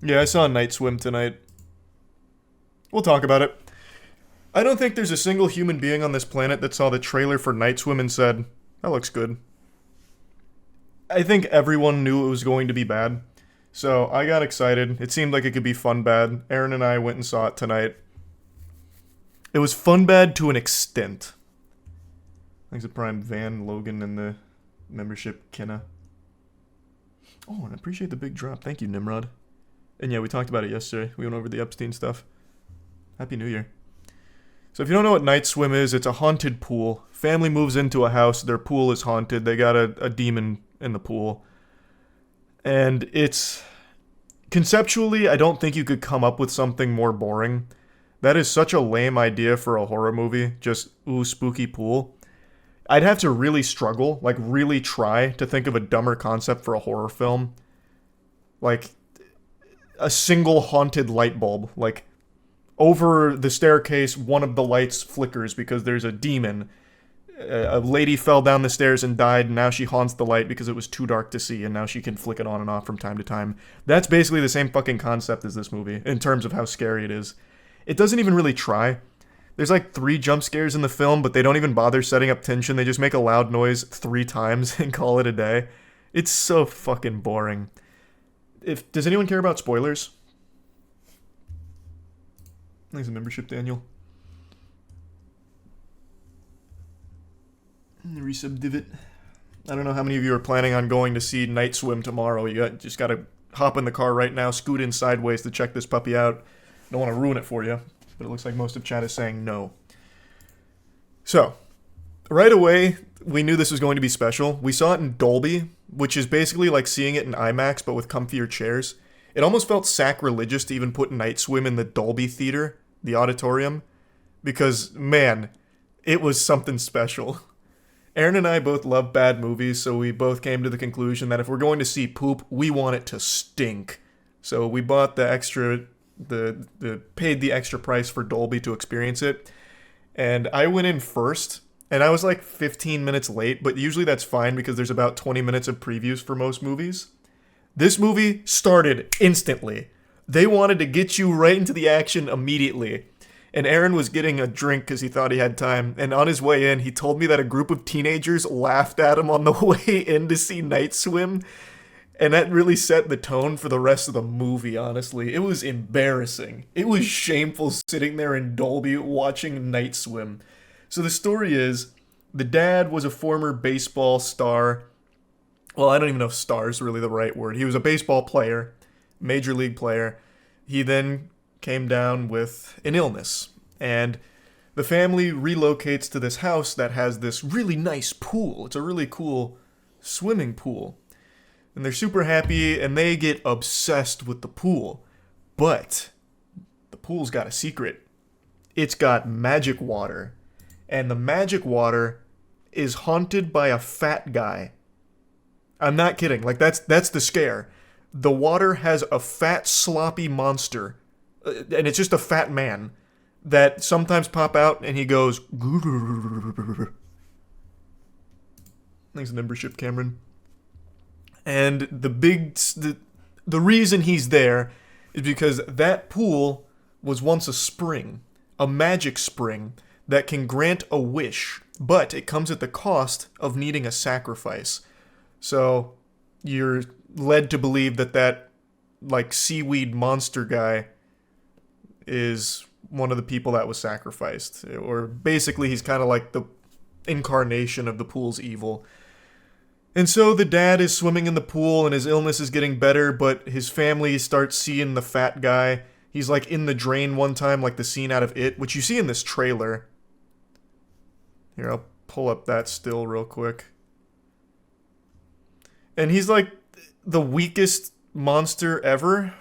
Yeah, I saw Night Swim tonight. We'll talk about it. I don't think there's a single human being on this planet that saw the trailer for Night Swim and said, that looks good. I think everyone knew it was going to be bad. So I got excited. It seemed like it could be fun bad. Aaron and I went and saw it tonight. It was fun bad to an extent. Thanks to Prime Van, Logan, and the membership Kenna. Oh, and I appreciate the big drop. Thank you, Nimrod. And yeah, we talked about it yesterday. We went over the Epstein stuff. Happy New Year. So if you don't know what Night Swim is, it's a haunted pool. Family moves into a house. Their pool is haunted. They got a demon in the pool. And it's... Conceptually, I don't think you could come up with something more boring. That is such a lame idea for a horror movie. Just, ooh, spooky pool. I'd have to really struggle, like really try to think of a dumber concept for a horror film. Like, a single haunted light bulb. Like, over the staircase, one of the lights flickers because there's a demon. A lady fell down the stairs and died, and now she haunts the light because it was too dark to see, and now she can flick it on and off from time to time. That's basically the same fucking concept as this movie, in terms of how scary it is. It doesn't even really try. There's like 3 jump scares in the film, but they don't even bother setting up tension. They just make a loud noise 3 times and call it a day. It's so fucking boring. Does anyone care about spoilers? Thanks for membership, Daniel. Resub divot. I don't know how many of you are planning on going to see Night Swim tomorrow. Just gotta hop in the car right now, scoot in sideways to check this puppy out. Don't want to ruin it for you, but it looks like most of chat is saying no. So, right away, we knew this was going to be special. We saw it in Dolby, which is basically like seeing it in IMAX, but with comfier chairs. It almost felt sacrilegious to even put Night Swim in the Dolby Theater, the auditorium, because, man, it was something special. Aaron and I both love bad movies, so we both came to the conclusion that if we're going to see poop, we want it to stink. So we bought the extra, paid the extra price for Dolby to experience it. And I went in first, and I was like 15 minutes late, but usually that's fine because there's about 20 minutes of previews for most movies. This movie started instantly. They wanted to get you right into the action immediately. And Aaron was getting a drink because he thought he had time. And on his way in, he told me that a group of teenagers laughed at him on the way in to see Night Swim. And that really set the tone for the rest of the movie, honestly. It was embarrassing. It was shameful sitting there in Dolby watching Night Swim. So the story is, the dad was a former baseball star. Well, I don't even know if star is really the right word. He was a baseball player, major league player. He then came down with an illness, and the family relocates to this house that has this really nice pool. It's a really cool swimming pool, and they're super happy, and they get obsessed with the pool. But the pool's got a secret. It's got magic water, and the magic water is haunted by a fat guy. I'm not kidding. Like, that's the scare. The water has a fat, sloppy monster, and it's just a fat man that sometimes pop out, and he goes... Thanks, membership, Cameron. And the reason he's there is because that pool was once a spring, a magic spring that can grant a wish, but it comes at the cost of needing a sacrifice. So you're led to believe that like seaweed monster guy is one of the people that was sacrificed, or basically he's kind of like the incarnation of the pool's evil. And so the dad is swimming in the pool and his illness is getting better, but his family starts seeing the fat guy. He's like in the drain one time, like the scene out of It, which you see in this trailer. Here, I'll pull up that still real quick. And he's like the weakest monster ever.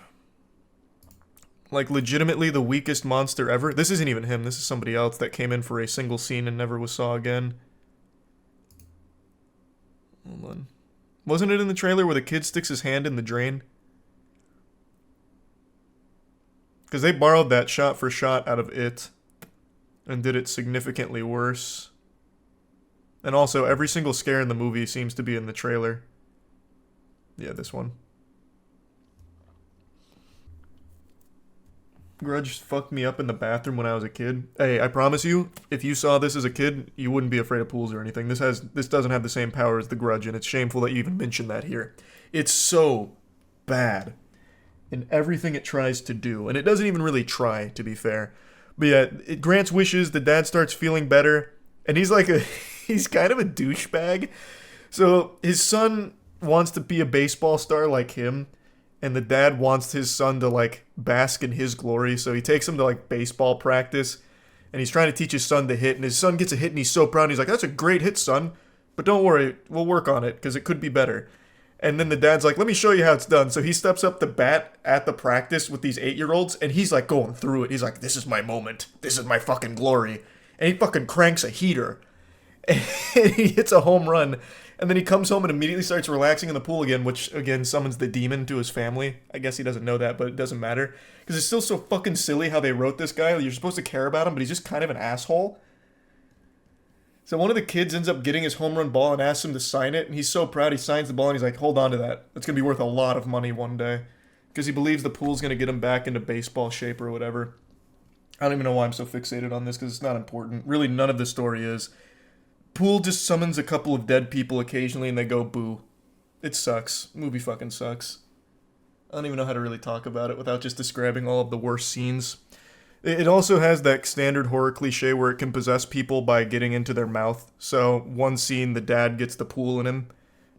Like, legitimately the weakest monster ever. This isn't even him. This is somebody else that came in for a single scene and never was saw again. Hold on. Wasn't it in the trailer where the kid sticks his hand in the drain? Because they borrowed that shot for shot out of It and did it significantly worse. And also, every single scare in the movie seems to be in the trailer. Yeah, this one. Grudge fucked me up in the bathroom when I was a kid. Hey, I promise you, if you saw this as a kid, you wouldn't be afraid of pools or anything. This doesn't have the same power as the Grudge, and it's shameful that you even mentioned that here. It's so bad in everything it tries to do, and it doesn't even really try, to be fair. But yeah, it grants wishes. The dad starts feeling better, and he's he's kind of a douchebag. So his son wants to be a baseball star like him, and the dad wants his son to, like, bask in his glory, so he takes him to, like, baseball practice, and he's trying to teach his son to hit, and his son gets a hit, and he's so proud, and he's like, that's a great hit, son, but don't worry, we'll work on it, because it could be better. And then the dad's like, let me show you how it's done. So he steps up to bat at the practice with these 8-year-olds, and he's, like, going through it. He's like, this is my moment. This is my fucking glory. And he fucking cranks a heater. And he hits a home run. And then he comes home and immediately starts relaxing in the pool again, which, again, summons the demon to his family. I guess he doesn't know that, but it doesn't matter. Because it's still so fucking silly how they wrote this guy. You're supposed to care about him, but he's just kind of an asshole. So one of the kids ends up getting his home run ball and asks him to sign it. And he's so proud, he signs the ball, and he's like, hold on to that. It's going to be worth a lot of money one day. Because he believes the pool's going to get him back into baseball shape or whatever. I don't even know why I'm so fixated on this, because it's not important. Really, none of the story is. Pool just summons a couple of dead people occasionally and they go boo. It sucks. Movie fucking sucks. I don't even know how to really talk about it without just describing all of the worst scenes. It also has that standard horror cliche where it can possess people by getting into their mouth. So one scene, the dad gets the pool in him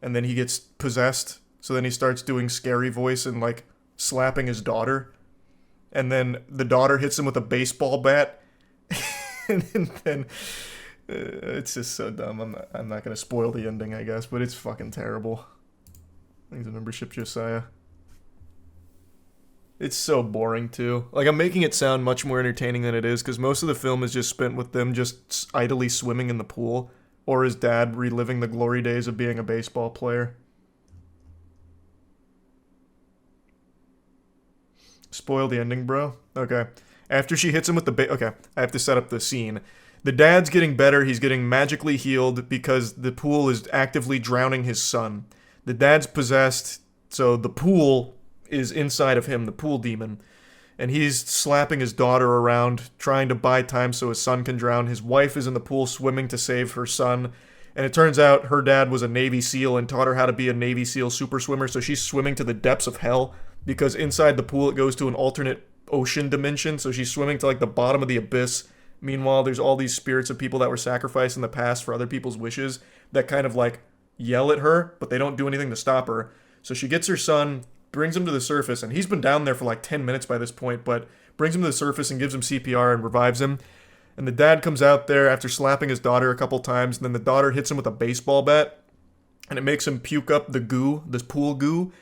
and then he gets possessed. So then he starts doing scary voice and, like, slapping his daughter. And then the daughter hits him with a baseball bat. And then it's just so dumb. I'm not gonna spoil the ending, I guess, but it's fucking terrible. Thanks for membership, Josiah. It's so boring too. Like, I'm making it sound much more entertaining than it is, because most of the film is just spent with them just idly swimming in the pool, or his dad reliving the glory days of being a baseball player. Spoil the ending, bro? Okay. After she hits him with the okay, I have to set up the scene. The dad's getting better, he's getting magically healed because the pool is actively drowning his son. The dad's possessed, so the pool is inside of him, the pool demon. And he's slapping his daughter around, trying to buy time so his son can drown. His wife is in the pool swimming to save her son. And it turns out her dad was a Navy SEAL and taught her how to be a Navy SEAL super swimmer, so she's swimming to the depths of hell, because inside the pool it goes to an alternate ocean dimension, so she's swimming to, like, the bottom of the abyss. Meanwhile, there's all these spirits of people that were sacrificed in the past for other people's wishes that kind of, like, yell at her, but they don't do anything to stop her. So she gets her son, brings him to the surface, and he's been down there for like 10 minutes by this point, but brings him to the surface and gives him CPR and revives him. And the dad comes out there after slapping his daughter a couple times, and then the daughter hits him with a baseball bat, and it makes him puke up the goo, this pool goo.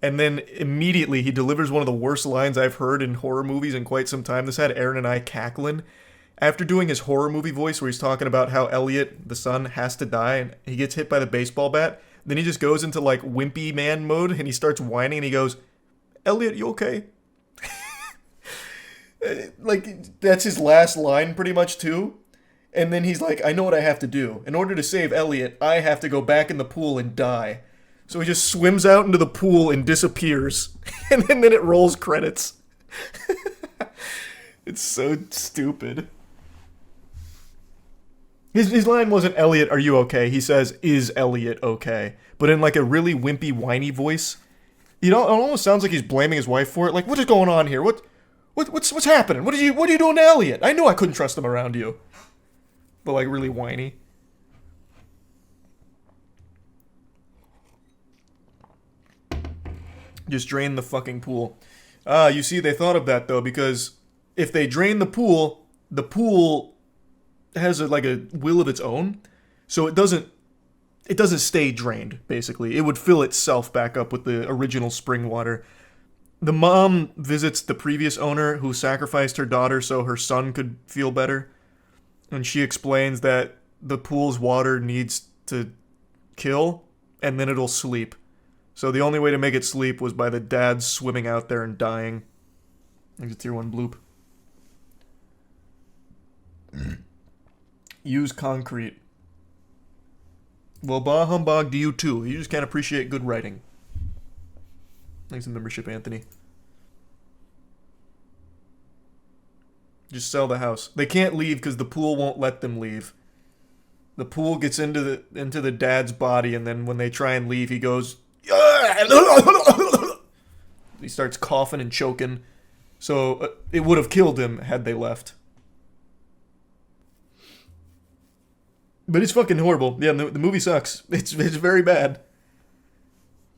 And then immediately he delivers one of the worst lines I've heard in horror movies in quite some time. This had Aaron and I cackling. After doing his horror movie voice where he's talking about how Elliot, the son, has to die and he gets hit by the baseball bat, then he just goes into, like, wimpy man mode and he starts whining and he goes, Elliot, you okay? Like, that's his last line pretty much too. And then he's like, I know what I have to do. In order to save Elliot, I have to go back in the pool and die. So he just swims out into the pool and disappears. And then it rolls credits. It's so stupid. His line wasn't, Elliot, are you okay? He says, is Elliot okay? But in, like, a really wimpy, whiny voice. You know, it almost sounds like he's blaming his wife for it. Like, what is going on here? What's happening? What are you doing to Elliot? I knew I couldn't trust him around you. But, like, really whiny. Just drain the fucking pool. You see, they thought of that, though, because if they drain the pool has a will of its own, so it doesn't stay drained, basically. It would fill itself back up with the original spring water. The mom visits the previous owner who sacrificed her daughter so her son could feel better, and she explains that the pool's water needs to kill, and then it'll sleep. So the only way to make it sleep was by the dad swimming out there and dying. Exit tier 1 bloop. Use concrete. Well, bah humbug to you too. You just can't appreciate good writing. Thanks for the membership, Anthony. Just sell the house. They can't leave because the pool won't let them leave. The pool gets into the dad's body, and then when they try and leave, he goes. He starts coughing and choking. So it would have killed him had they left. But it's fucking horrible. Yeah, the movie sucks. It's very bad.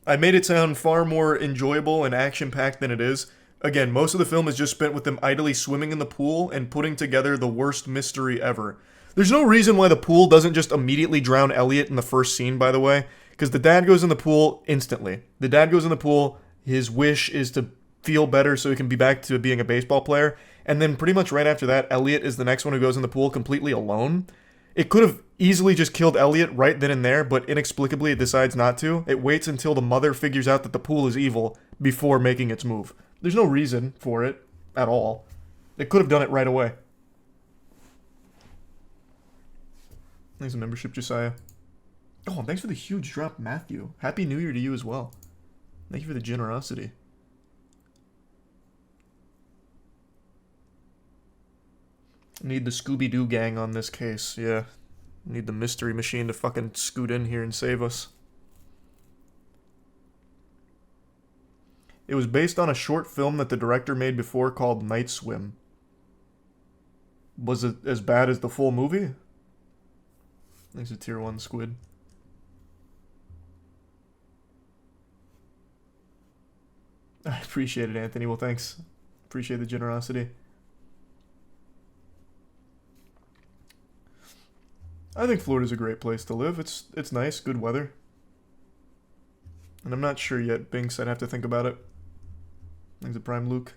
I made it sound far more enjoyable and action-packed than it is. Again, most of the film is just spent with them idly swimming in the pool and putting together the worst mystery ever. There's no reason why the pool doesn't just immediately drown Elliot in the first scene, by the way, because the dad goes in the pool instantly. The dad goes in the pool, his wish is to feel better so he can be back to being a baseball player, and then pretty much right after that, Elliot is the next one who goes in the pool completely alone. It could have easily just killed Elliot right then and there, but inexplicably it decides not to. It waits until the mother figures out that the pool is evil before making its move. There's no reason for it at all. It could have done it right away. Thanks for the membership, Josiah. Oh, and thanks for the huge drop, Matthew. Happy New Year to you as well. Thank you for the generosity. Need the Scooby-Doo gang on this case, yeah. Need the mystery machine to fucking scoot in here and save us. It was based on a short film that the director made before called Night Swim. Was it as bad as the full movie? Thanks to Tier 1 Squid. I appreciate it, Anthony. Well, thanks. Appreciate the generosity. I think Florida's a great place to live. It's nice, good weather. And I'm not sure yet. Binks, I'd have to think about it. Thanks to Prime Luke.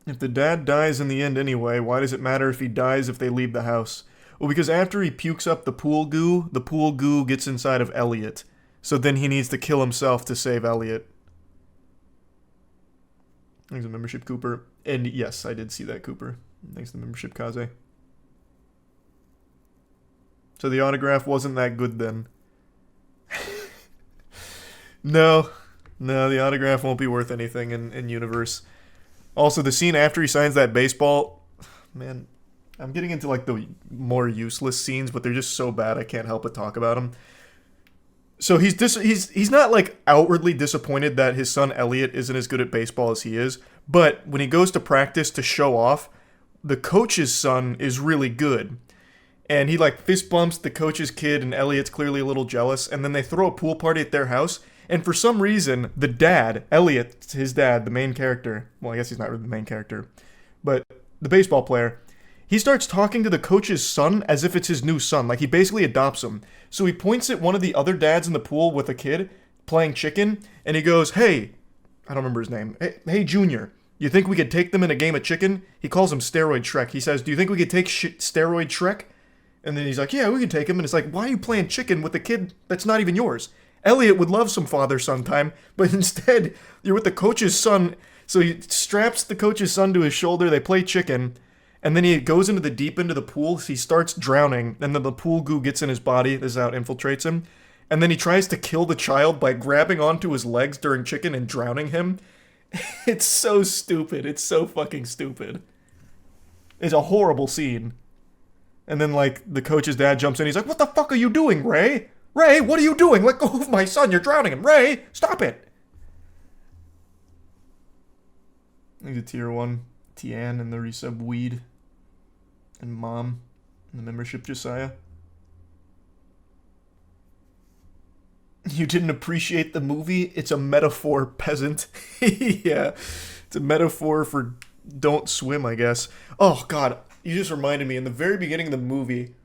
If the dad dies in the end anyway, why does it matter if he dies if they leave the house? Well, because after he pukes up the pool goo gets inside of Elliot. So then he needs to kill himself to save Elliot. Thanks to membership, Cooper. And yes, I did see that, Cooper. Thanks to the membership, Kaze. So the autograph wasn't that good then. No, the autograph won't be worth anything in Universe. Also, the scene after he signs that baseball, man, I'm getting into like the more useless scenes, but they're just so bad I can't help but talk about them. So he's not like outwardly disappointed that his son Elliot isn't as good at baseball as he is, but when he goes to practice to show off, the coach's son is really good. And he like fist bumps the coach's kid, and Elliot's clearly a little jealous, and then they throw a pool party at their house, and for some reason, the dad, Elliot, his dad, the main character, well, I guess he's not really the main character, but the baseball player, he starts talking to the coach's son as if it's his new son. Like, he basically adopts him. So he points at one of the other dads in the pool with a kid playing chicken, and he goes, hey, I don't remember his name. Hey, Junior, you think we could take them in a game of chicken? He calls him Steroid Shrek. He says, do you think we could take Steroid Shrek? And then he's like, yeah, we can take him. And it's like, why are you playing chicken with a kid that's not even yours? Elliot would love some father-son time, but instead, you're with the coach's son. So he straps the coach's son to his shoulder, they play chicken, and then he goes into the deep end of the pool, so he starts drowning, and then the pool goo gets in his body, this is how it infiltrates him, and then he tries to kill the child by grabbing onto his legs during chicken and drowning him. It's so stupid, it's so fucking stupid. It's a horrible scene. And then, like, the coach's dad jumps in, he's like, what the fuck are you doing, Ray? Ray, what are you doing? Let go of my son, you're drowning him. Ray, stop it. I think the Tier 1, Tian, and the resub Weed, and Mom, and the membership Josiah. You didn't appreciate the movie? It's a metaphor, peasant. Yeah, it's a metaphor for don't swim, I guess. Oh, God, you just reminded me, in the very beginning of the movie,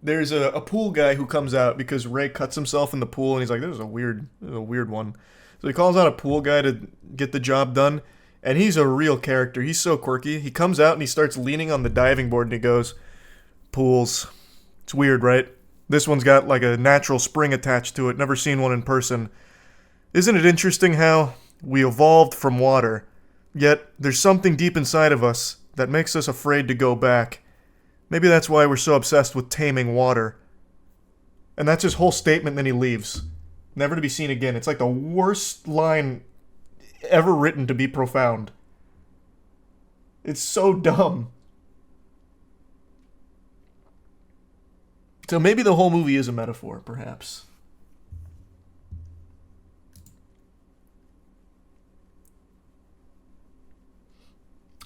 there's a pool guy who comes out because Ray cuts himself in the pool, and he's like, this is a weird one. So he calls out a pool guy to get the job done, and he's a real character. He's so quirky. He comes out and he starts leaning on the diving board, and he goes, pools. It's weird, right? This one's got like a natural spring attached to it. Never seen one in person. Isn't it interesting how we evolved from water, yet there's something deep inside of us that makes us afraid to go back. Maybe that's why we're so obsessed with taming water. And that's his whole statement, then he leaves. Never to be seen again. It's like the worst line ever written to be profound. It's so dumb. So maybe the whole movie is a metaphor, perhaps.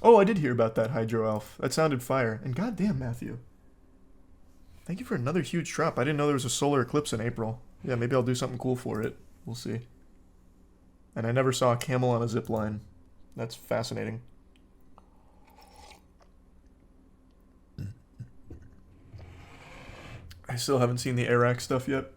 Oh, I did hear about that Hydro Elf. That sounded fire. And goddamn, Matthew. Thank you for another huge drop. I didn't know there was a solar eclipse in April. Yeah, maybe I'll do something cool for it. We'll see. And I never saw a camel on a zip line. That's fascinating. I still haven't seen the Iraq stuff yet.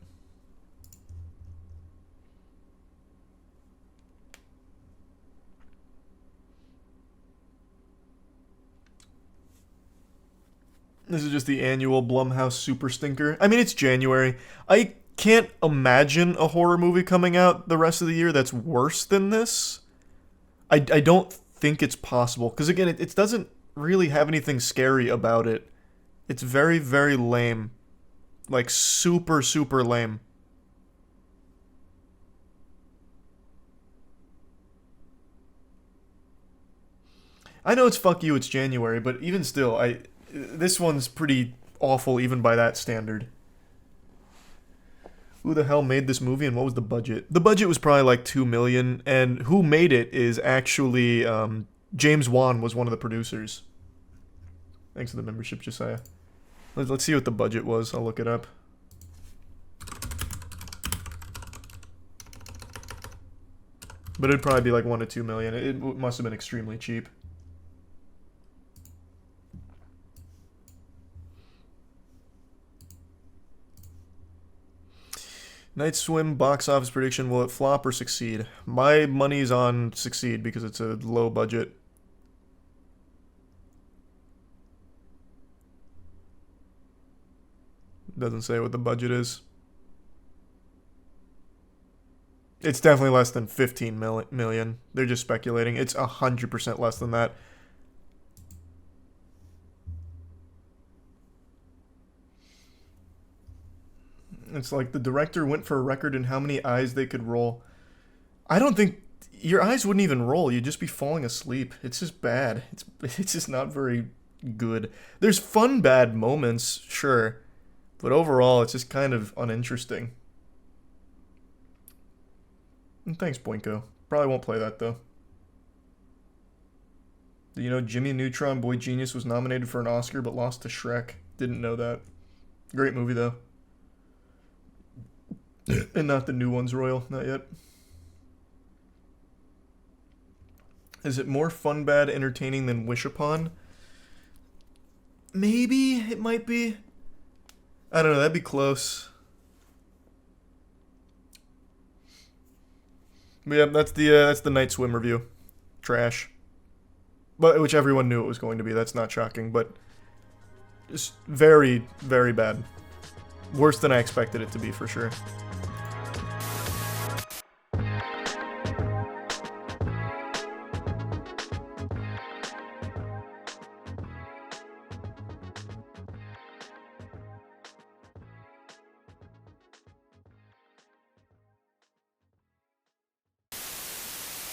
This is just the annual Blumhouse super stinker. I mean, it's January. I can't imagine a horror movie coming out the rest of the year that's worse than this. I don't think it's possible. Because again, it doesn't really have anything scary about it. It's very, very lame. Like, super, super lame. I know it's fuck you, it's January, but even still, this one's pretty awful even by that standard. Who the hell made this movie and what was the budget? The budget was probably like $2 million, and who made it is actually James Wan was one of the producers. Thanks for the membership, Josiah. Let's see what the budget was. I'll look it up. But it'd probably be like $1 to $2 million. It must have been extremely cheap. Night Swim box office prediction. Will it flop or succeed? My money's on succeed because it's a low budget. Doesn't say what the budget is. It's definitely less than 15 million. They're just speculating. It's 100% less than that. It's like the director went for a record in how many eyes they could roll. I don't think your eyes wouldn't even roll. You'd just be falling asleep. It's just bad. It's just not very good. There's fun bad moments, sure, but overall it's just kind of uninteresting. And thanks, Boinko. Probably won't play that though. Do you know Jimmy Neutron Boy Genius was nominated for an Oscar but lost to Shrek? Didn't know that. Great movie though. And not the new ones, Royal. Not yet. Is it more fun, bad, entertaining than Wish Upon? Maybe it might be. I don't know. That'd be close. But yeah, that's the Night Swim review. Trash. But which everyone knew it was going to be. That's not shocking, but just very, very bad. Worse than I expected it to be for sure.